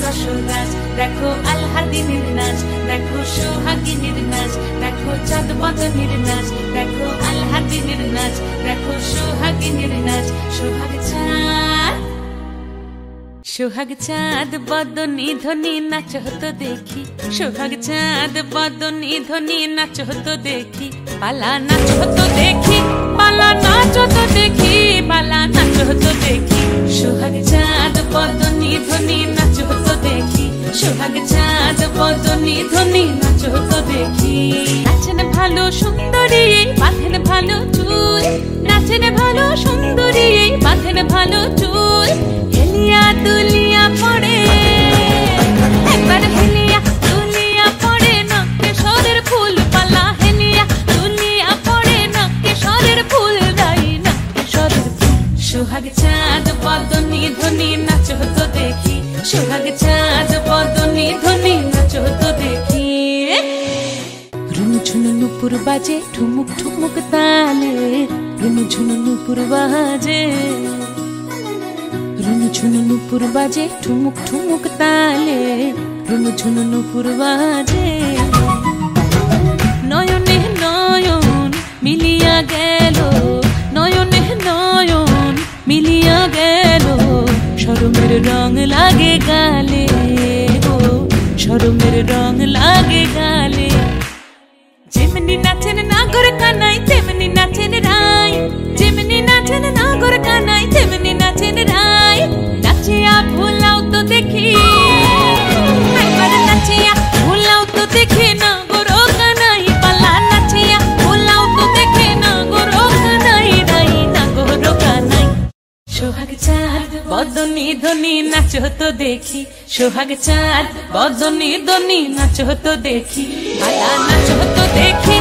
রসরাজ, দেখো আলহাদিনের নাচ, দেখো সোহাগিনীর নাচ, দেখো চাঁদ বদনের নাচ, দেখো আলহাদিনের নাচ, দেখো সোহাগিনীর নাচ। সোহাগ চাঁদ, সোহাগ চাঁদ বদনী ধ্বনি নাচ হতো দেখি, সোহাগ চাঁদ বদনী ধ্বনি নাচ হতো দেখি, পালা নাচ হতো দেখি, পালা নাচ হতো দেখি, পালা নাচ হতো দেখি। সোহাগ চাঁদ বদনী ধ্বনি নাচ হতো দেখি, সোহাগ চাঁদ বদনী ধ্বনি নাচ হতো দেখি। নাচেন ভালো সুন্দরী বাঁধেন ভালো চুল, নাচেন ভালো সুন্দরী বাঁধেন ভালো চুল, হেলিয়া দুলিয়া পড়ে একবার, হেলিয়া দুলিয়া পড়ে নকে সরের ফুল, পালা হেলিয়া দুলিয়া পড়ে নকে সরের ফুল, দাই নকে সরের ফুল। সোহাগ চাঁদ বদনী ধ্বনি নাচ হতো দেখি, সোহাগ চাঁদ বদনী ধ্বনি নাচ হতো দেখি। রুনুঝুনু নুপুর বাজে ঠুমুক ঠুমুক তালে, রুনুঝুনু নুপুর বাজে, রুনুঝুনু নুপুর বাজে ঠুমুক ঠুমুক তালে, রুনুঝুনু নুপুর বাজে। নয়নে নয়ন মিলিয়া গেল, নয়নে নয়ন মিলিয়া গেল, শরমের রং লাগে গালে গো, শরমের রং লাগে গালে। যেমনি নাচেন নাগর কানাই তেমনি নাচেন রাই, যেমনি নাচেন নাগর কানাই তেমনি নাচেন রাই, নাচিয়া ভুলাও তো দেখি একবার, নাচিয়া ভুলাও তো দেখি নাগর কানাই, পালা নাচিয়া ভুলাও তো দেখি নাগর কানাই, রাই নাগর কানাই। সোহাগ চাঁদ বদনী ধ্বনি নাচ হতো দেখি, সোহাগ চাঁদ বদনী ধ্বনি নাচ হতো দেখি, পালা নাচ হতো দেখি,